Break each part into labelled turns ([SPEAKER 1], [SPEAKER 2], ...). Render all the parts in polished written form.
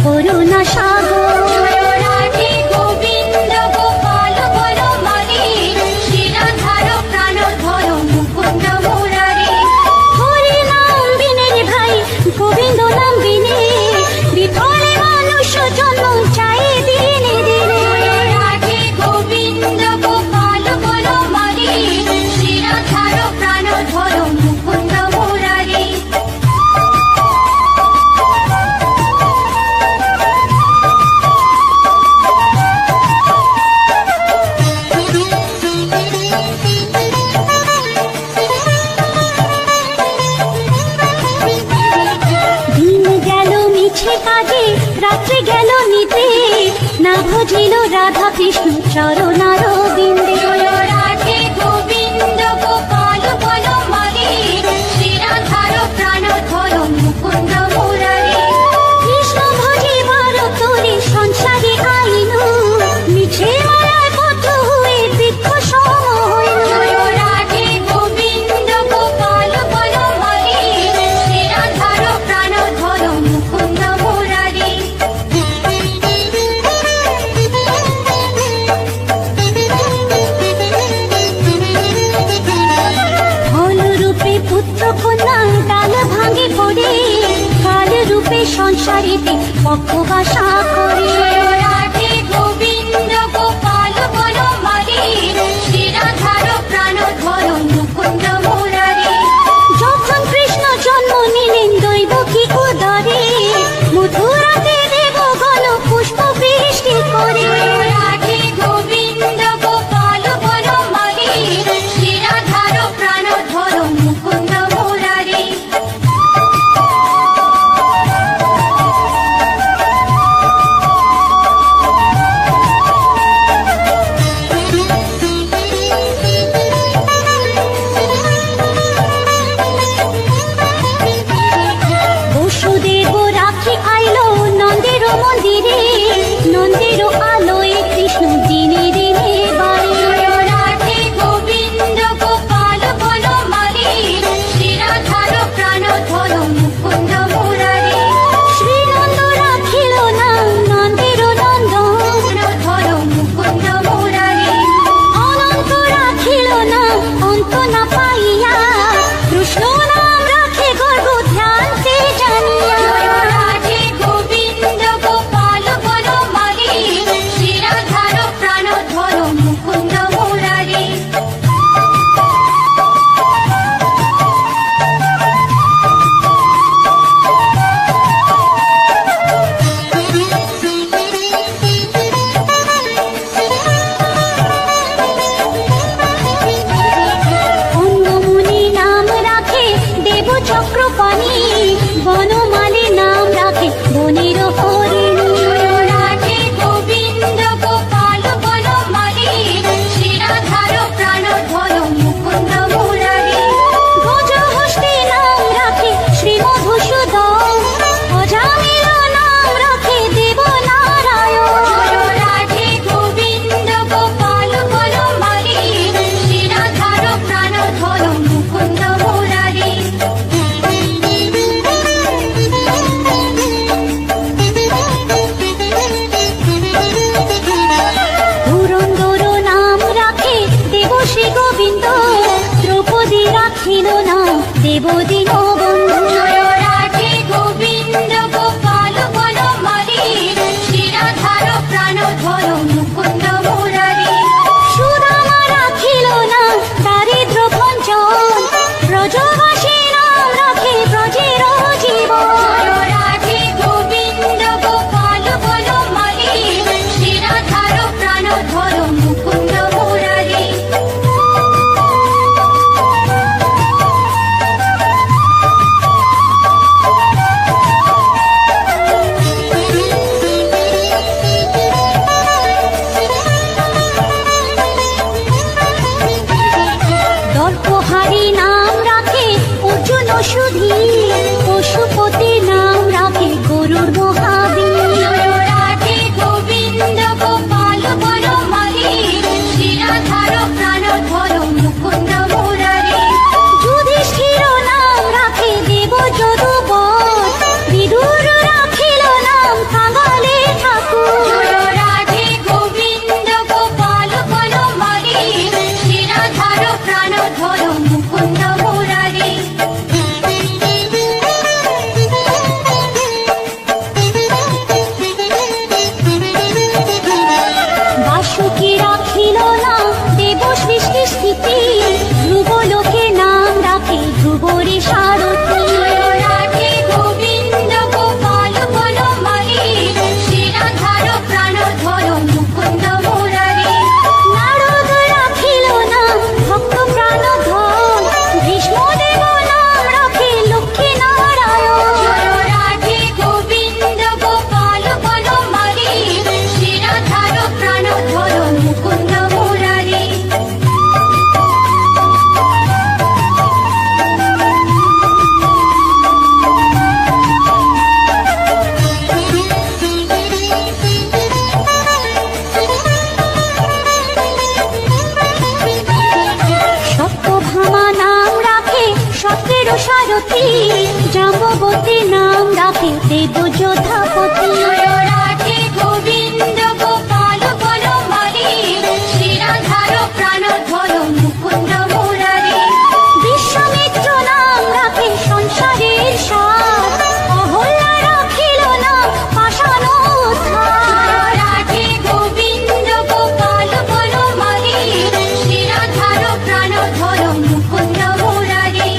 [SPEAKER 1] করুণা সাগর।
[SPEAKER 2] রাধে গোবিন্দ গোপাল বনমালী, শ্রীরাধার প্রাণধর মুকুন্দ মুরারি।
[SPEAKER 1] হরি নাম বিনে রে ভাই, গোবিন্দ নাম বিনে, বিফলে মানুষ জন্ম চাই দিনে দিনে।
[SPEAKER 2] রাধে গোবিন্দ গোপাল বনমালী, শ্রীরাধার প্রাণধর মুকুন্দ মুরারি।
[SPEAKER 1] দিন গেল মিছে কাজে, রাত্রি গেল নিতে, না ভজিল রাধা কৃষ্ণ চরণারবিন্দে।
[SPEAKER 2] রাধে গোবিন্দ গোপাল বনমালী, শ্রীরাধার প্রাণধর মুকুন্দ মুরারি।
[SPEAKER 1] কৃষ্ণ ভজিবার তোরে সংসারে আইনু, মিছে মায়ায় বদ্ধ হয়ে বৃক্ষ সম হইনু।
[SPEAKER 2] রাধে গোবিন্দ গোপাল বনমালী, শ্রীরাধার প্রাণধর মুকুন্দ মুরারি।
[SPEAKER 1] ফল রূপে পুত্র কন্যা ডাল ভাঙে পড়ে, কাল রূপে সংসারেতে পক্ষবাসা করে।
[SPEAKER 2] রাধে গোবিন্দ গোপাল বনমালী, শ্রীরাধার প্রাণধর মুকুন্দ মুরারি।
[SPEAKER 1] যখন কৃষ্ণ জন্ম নিলেন দৈব কি উদরে, মথুরাতে দেবগণ পুষ্প বৃষ্টি করে।
[SPEAKER 2] রাধে গোবিন্দ গোপাল বনমালী, শ্রীরাধার প্রাণধর মুকুন্দ মুরারি।
[SPEAKER 1] বসুদেব রাখি আইলো নন্দের মন্দিরে, নন্দের আলোয় কৃষ্ণ দিনে দিনে বাড়ে।
[SPEAKER 2] রাধে গোবিন্দ গোপাল বনমালী, শ্রীরাধার প্রাণধর মুকুন্দ মুরারি।
[SPEAKER 1] শ্রীনন্দ রাখিল না নন্দের নন্দন,
[SPEAKER 2] প্রাণধর মুকুন্দ মুরারি।
[SPEAKER 1] অনন্ত রাখিল না অন্ত না পাইয়া, কৃষ্ণ নাম রাখে গর্ব ধ্যানতে জানিয়া।
[SPEAKER 2] রাধে গোবিন্দ গোপাল বনমালী, শ্রীরাধার প্রাণধর মুকুন্দ মুরারি।
[SPEAKER 1] অন্নমুনি নাম রাখে দেব চক্রপাণি, বনমালী নাম রাখে বনের হরিণী।
[SPEAKER 2] রাধে গোবিন্দ গোপাল বনমালী, শ্রীরাধার প্রাণধর মুকুন্দ মুরারি।
[SPEAKER 1] গজহস্তি নাম রাখে শ্রী মধুসূদন, অজামিল নাম রাখে দেব নারায়ণ।
[SPEAKER 2] রাধে গোবিন্দ গোপাল বনমালী, শ্রীরাধার প্রাণধর মুকুন্দ মুরারি।
[SPEAKER 1] ধুরন্ধর নাম রাখে দেব শ্রী গোবিন্দ, দ্রৌপদী রাখিল না দেব দীনবন্ধু।
[SPEAKER 2] রাধে গোবিন্দ গোপাল বনমালী, শ্রীরাধার প্রাণধর মুকুন্দ মুরারি।
[SPEAKER 1] সুদামা রাখিল না দারিদ্র ভঞ্জন, ব্রজবাসী নাম রাখে ব্রজের জীবন।
[SPEAKER 2] রাধে গোবিন্দ গোপাল বনমালী, শ্রীরাধার প্রাণধর মুকুন্দ মুরারি।
[SPEAKER 1] দর্পহারি নাম রাখে অর্জুন সুধী, পশুপতি নাম রাখে গরুর মহাবীর।
[SPEAKER 2] রাধে গোবিন্দ গোপাল বনমালী, শ্রীরাধার প্রাণধর মুকুন্দ মুরারি।
[SPEAKER 1] যুধিষ্ঠির নাম রাখে দেব যদুবর, বিদুর রাখিল নাম কাঙ্গ সতী জাম্ববতী নাম রাখে দেব যোধাপতি।
[SPEAKER 2] রাধে গোবিন্দ গোপাল বনমালী শ্রীরাধার প্রাণধর মুকুন্দ মুরারি।
[SPEAKER 1] বিশ্বামিত্র নাম রাখে সংসারের সার, অহল্যা রাখিল নাম পাষাণ উদ্ধার।
[SPEAKER 2] রাধে গোবিন্দ গোপাল বনমালী শ্রীরাধার প্রাণধর মুকুন্দ মুরারি।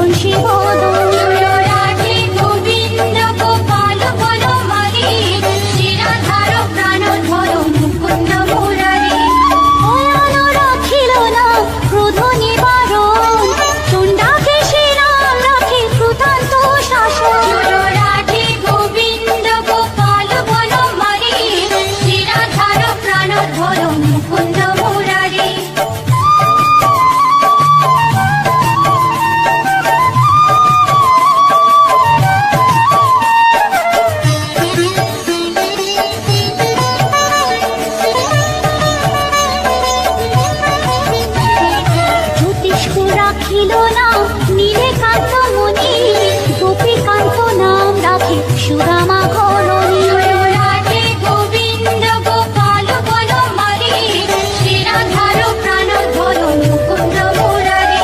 [SPEAKER 1] বংশী বদন।
[SPEAKER 2] রাধে গোবিন্দ গোপাল বনমালী, শিরাধার প্রাণধর মুকুন্দ মুরারি।
[SPEAKER 1] ভয়ালো রাখিল না ক্রোধ নিবারণ, চণ্ডাকে সে নাম রাখে প্রধান্ত শাসন।
[SPEAKER 2] রাধে গোবিন্দ গোপাল বনমালী, শিরাধার প্রাণধর মুকুন্দ মুরারি।
[SPEAKER 1] জ্যোতিষ্ক রাখিল না নীলকান্ত মণি, গোপীকান্ত নাম রাখে সুদামা ঘরণী।
[SPEAKER 2] রাধে গোবিন্দ গোপাল বনমালী, শিরাধার প্রাণধর মুকুন্দ মুরারি।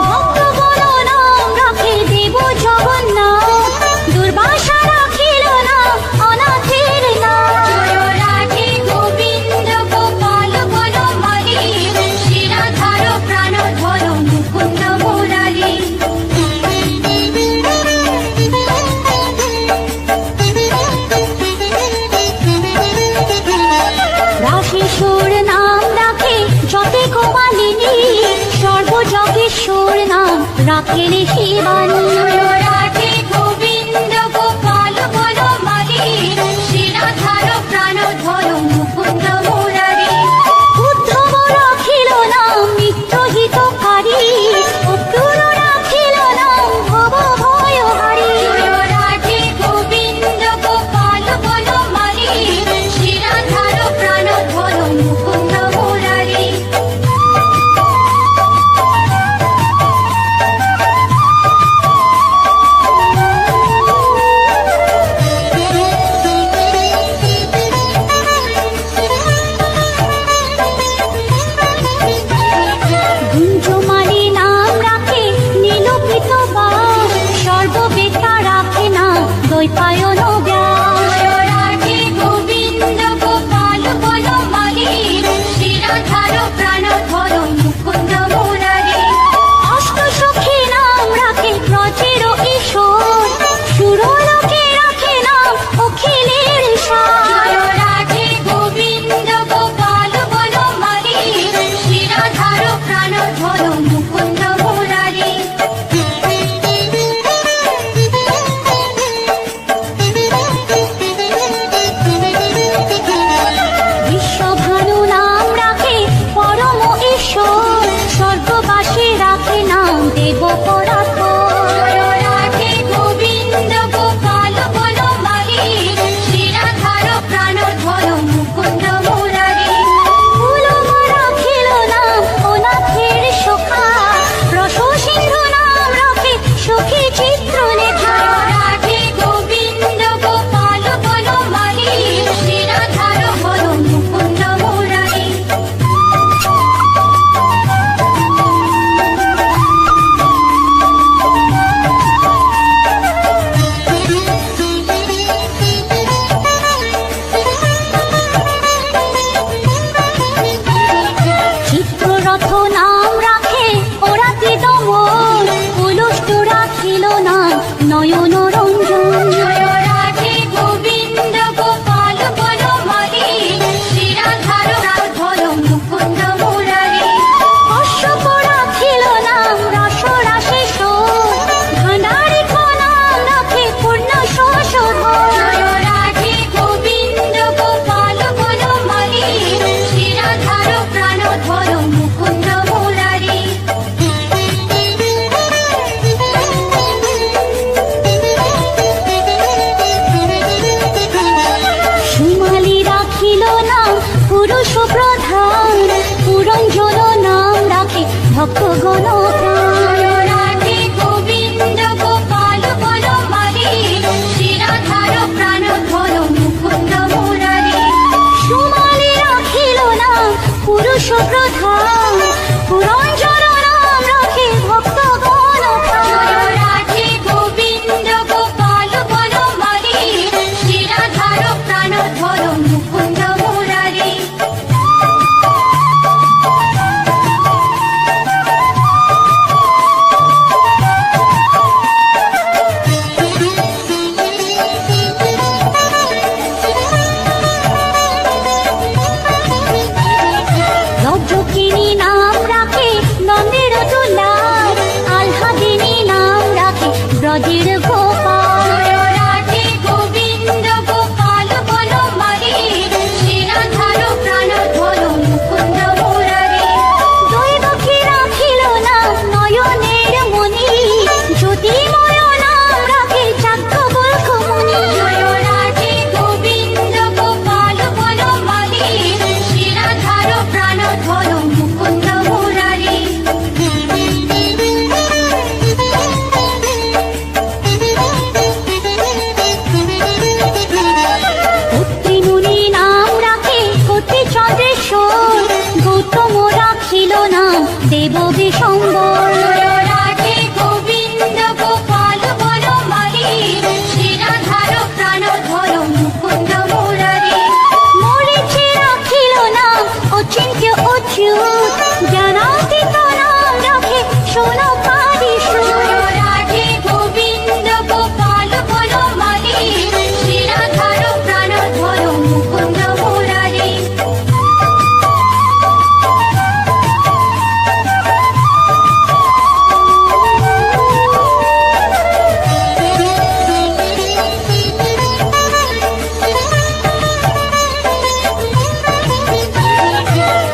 [SPEAKER 1] ভক্তগণ নাম রাখে দেব জগন্নাথ, দুর্বাসা রাখিল না অনাথের নাথ।
[SPEAKER 2] রাধে গোবিন্দ গোপাল বনমালী, শিরাধার প্রাণধর মুকুন্দ মুরারি।
[SPEAKER 1] রাশেশ্বর নাম রাখে যতে গোমালিনী, সর্বজগেশ্বর নাম রাখেন শিবানী।
[SPEAKER 2] রাধে গোবিন্দ গোপাল বনমালী, শিরাধার প্রাণধর মুকুন্দ মুরারি।
[SPEAKER 1] উদ্ধব রাখিল নাম নিত্যহিতকারী, অক্রূর রাখিল নাম ভব ভয়হারী।
[SPEAKER 2] রাধে গোবিন্দ গোপাল বনমালী, শিরাধার প্রাণধর মুকুন্দ মুরারি।
[SPEAKER 1] গুঞ্জমালী নাম রাখে নীলপিত বাস, সর্ববেতা রাখে নাম দ্বৈপায়ন ব্যাস।
[SPEAKER 2] রাধে গোবিন্দ গোপাল বনমালী, শিরাধার প্রাণধর মুকুন্দ মুরারি।
[SPEAKER 1] অষ্টসখী নাম রাখে ব্রজের ঈশ্বর, সুরলোকে রাখে নাম অখিলের সার।
[SPEAKER 2] রাধে গোবিন্দ গোপাল বনমালী, শিরাধার প্রাণধর মুকুন্দ মুরারি।
[SPEAKER 1] বিশ্বভানু নাম রাখে পরম ঈশ্বর, স্বর্গবাসী রাখে নাম দেব পরাৎপর।
[SPEAKER 2] রাধে গোবিন্দ গোপাল বনমালী, শিরাধার প্রাণধর মুকুন্দ মুরারি।
[SPEAKER 1] ফুলম রাখিল নাম অনাথের সখা, রসসিন্ধু নাম রাখে সখী চিত্রলেখা।
[SPEAKER 2] রাধে গোবিন্দ গোপাল বনমালী, শিরাধার হর মুকুন্দ মুরারি।
[SPEAKER 1] চিত্ররথ নাম রাখে ওরাতি দমন, উলুষ্ট রাখিল নাম নয়ন রঞ্জন।
[SPEAKER 2] রাধে গোবিন্দ গোপাল বনমালী, শিরাধার প্রাণধর মুকুন্দ মুরারি।
[SPEAKER 1] অশ্বক রাখিল নাম রাস রাশেশ্বর, ভাণ্ডারিক নাম রাখে পূর্ণ শোষধর।
[SPEAKER 2] রাধে গোবিন্দ গোপাল বনমালী, শিরাধার প্রাণধর মুকুন্দ মুরারি।
[SPEAKER 1] রাধের গোপাল।
[SPEAKER 2] জয় রাধে গোবিন্দ গোপাল বনমালী, শ্রীরাধার প্রাণধর মুকুন্দ মুরারি।
[SPEAKER 1] দৈবকী রাখিল না নয়নের মনি, জ্যোতির্ময় নাম রাখে যাজ্ঞবল্ক্য মুনি।
[SPEAKER 2] জয় রাধে গোবিন্দ গোপাল বনমালী, শ্রীরাধার প্রাণধর মুকুন্দ মুরারি।
[SPEAKER 1] অত্রি মুনি নাম রাখে অতি চন্দ্রেশ্বর, গৌতম রাখিল না দেব বিশম্বর।
[SPEAKER 2] জয় রাধে গোবিন্দ গোপাল বনমালী, শ্রীরাধার প্রাণধর মুকুন্দ মুরারি।
[SPEAKER 1] মরিচি রাখিল না অচিন্ত্য অচ্যুত, জ্ঞানাতীত নাম রাখে সোনাকারি সুর।
[SPEAKER 2] জয় রাধে গোবিন্দ গোপাল বনমালী, শ্রীরাধার প্রাণধর মুকুন্দ মুরারি।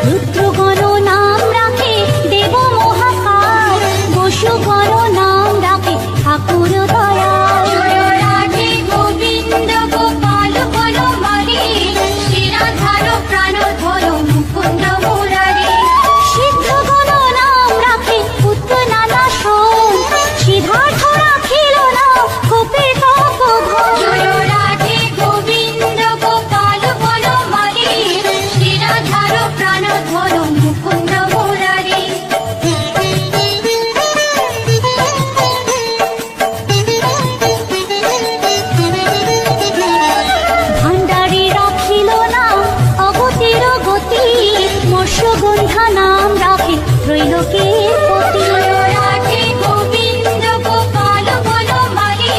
[SPEAKER 1] রুদ্রগণ নাম রাখে দেব মহাকাল, বসুগণ নাম রাখে ঠাকুর দয়াল।
[SPEAKER 2] জয় রাধে গোবিন্দ গোপাল বনমালী, শ্রীরাধার প্রাণধর মুকুন্দ মুরারি।
[SPEAKER 1] সিদ্ধগণ নাম রাখে পুত্র নানা সোম, সিদ্ধার্থ রাখিল না গোপের তপোধন।
[SPEAKER 2] জয় রাধে গোবিন্দ গোপাল বনমালী, শ্রীরাধার প্রাণধর মুকুন্দ মুরারি।
[SPEAKER 1] ভাণ্ডারী রাখিল না অগতির গতি, মৎস্যগন্ধা নাম রাখে ত্রৈলোকের পতি।
[SPEAKER 2] জয় রাধে গোবিন্দ গোপাল বনমালী,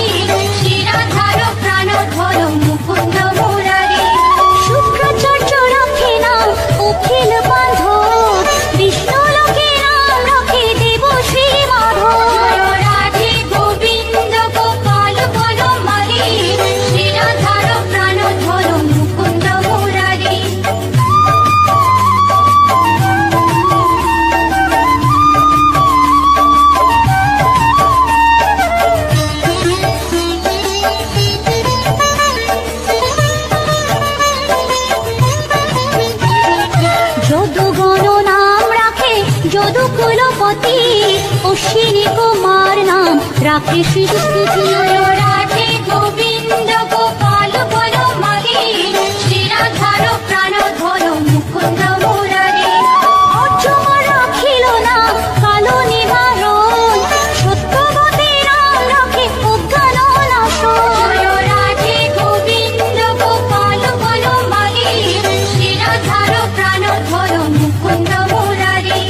[SPEAKER 2] শ্রীরাধার প্রাণধর মুকুন্দ মুরারি।
[SPEAKER 1] শুক্রাচার্য রাখে না অখিল বান্ধব, বিষ্ণুলোকে নাম রাখে দেব শ্রী মাধব।
[SPEAKER 2] জয় রাধে গোবিন্দ গোপাল বনমালী, শ্রীরাধার প্রাণধর মুকুন্দ মুরারি।
[SPEAKER 1] যদুগণ নাম রাখে যদুকুলপতি, অশ্বিনী কুমার নাম রাখে শ্রীস্তুতি।
[SPEAKER 2] জয় রাধে গোবিন্দ গোপাল বনমালী, শ্রীরাধার প্রাণধর মুকুন্দ মুরারি।
[SPEAKER 1] অর্জুন রাখিল না কালো নিবারণ, সত্যবতী নাম রাখে অজ্ঞান নাশন।
[SPEAKER 2] জয় রাধে গোবিন্দ গোপাল বনমালী, শ্রীরাধার প্রাণধর মুকুন্দ মুরারি।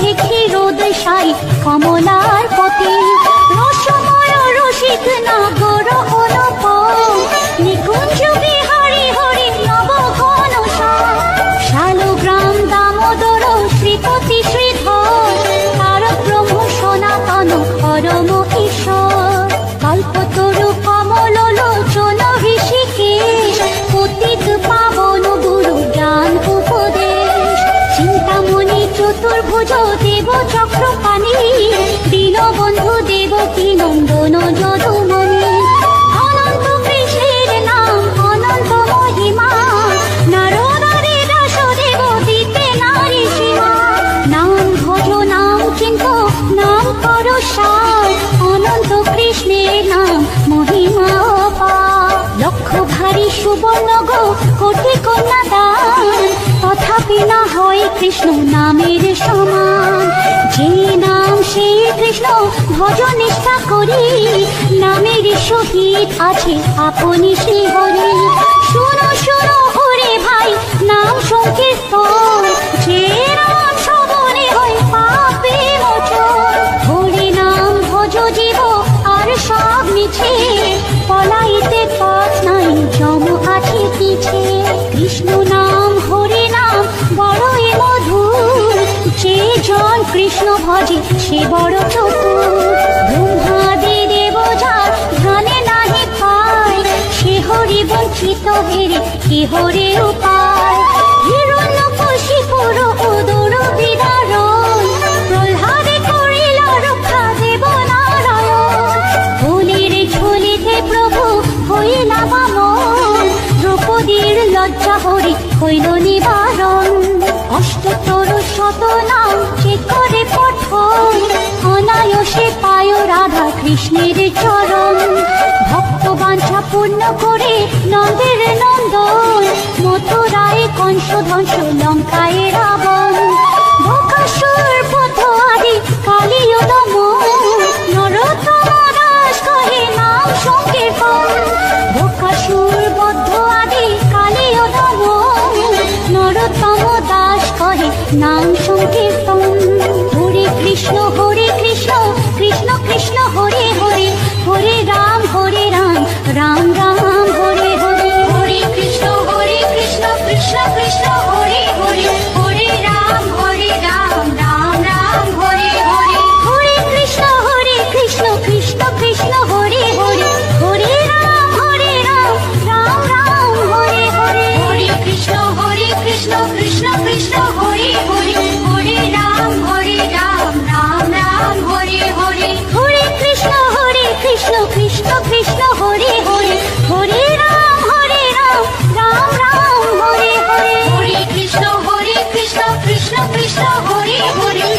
[SPEAKER 1] ওঠে ক্ষীরোদ সাই কমলার পথে রসময় রসিক নাগর অনুপম নিকুঞ্জ বিহারী হরি নব ঘন শালগ্রাম দামোদর শ্রীপতি শ্রীধর তারক ব্রহ্ম সনাতন পরম ঈশ্বর কল্পতরু কমল লোচন ঋষিকেশ পতিত পাবন গুরু জ্ঞান উপদেশ চিন্তামণি চতুর্ভুজ দেব চক্রপাণি দীনবন্ধু দেবকী নন্দন যদুমণি অনন্ত কৃষ্ণের নাম অনন্ত মহিমা নারদারে দাসদেব দিতে নারী সীমা নাম ভজ নাম চিন্ত নাম কর সার অনন্ত কৃষ্ণের নাম মহিমা অপার লক্ষ ভারী সুবর্ণ গো কোটি কন্যা দান তথাপি না হয় কৃষ্ণ নামের সমান যে নাম সে কৃষ্ণ ভজ নিষ্ঠা করি নামের সহিত আছে আপনি শ্রী হরি শুনো শুনো ওরে ভাই নাম সংকীর্তন যে নাম শ্রবণে হয় পাপে মোচন হরি নাম ভজ জীব আর সব মিছে পলাইতে পথ নাই জম আছে পিছে কৃষ্ণ নাম হরি নাম বড়ই মধুর যে জন কৃষ্ণ ভজে সে বড় চতুর ব্রহ্মাদি দেব যার ধ্যানে নাহি পায় সে হরি বঞ্চিত হেরে কে হরে উপায় হিরণ্য কশিপুর উদর বিদারণ প্রহ্লাদে করিল রক্ষা দেব নারায়ণ ফুলের ঝুলিতে প্রভু হইলা বামন দ্রৌপদীর লজ্জা হরি হইল নিবারণ অষ্টতর শত নাম যে করে পঠন অনায়াসে পায় রাধা কৃষ্ণের চরণ ভক্ত বাঞ্ছা পূর্ণ করে নন্দের নন্দন মথুরায় কংস ধ্বংস লঙ্কায় রাবণ বকাসুর পথ আদি কালীয় দমন নরোত্তম দাস কহে নাম সংকীর্তন বকাসুর বদ্ধ আদি কালীয় দমন নরোত্তম দাস কহে নাম সংকীর্তন হরে কৃষ্ণ কৃষ্ণ কৃষ্ণ হরে হরে হরে রাম রাম রাম হরে হরে
[SPEAKER 2] হরে কৃষ্ণ কৃষ্ণ কৃষ্ণ হরে হরে হরে রাম রাম রাম হরে হরে
[SPEAKER 1] হরে কৃষ্ণ কৃষ্ণ কৃষ্ণ হরে হরে হরে রাম রাম রাম হরে হরে
[SPEAKER 2] হরে কৃষ্ণ কৃষ্ণ কৃষ্ণ হরে হরে হরে রাম রাম রাম হরে হরে
[SPEAKER 1] হরে কৃষ্ণ কৃষ্ণ কৃষ্ণ হরে হরে হরে রাম রাম রাম হরে হরে
[SPEAKER 2] হরে কৃষ্ণ কৃষ্ণ কৃষ্ণ হরে হরে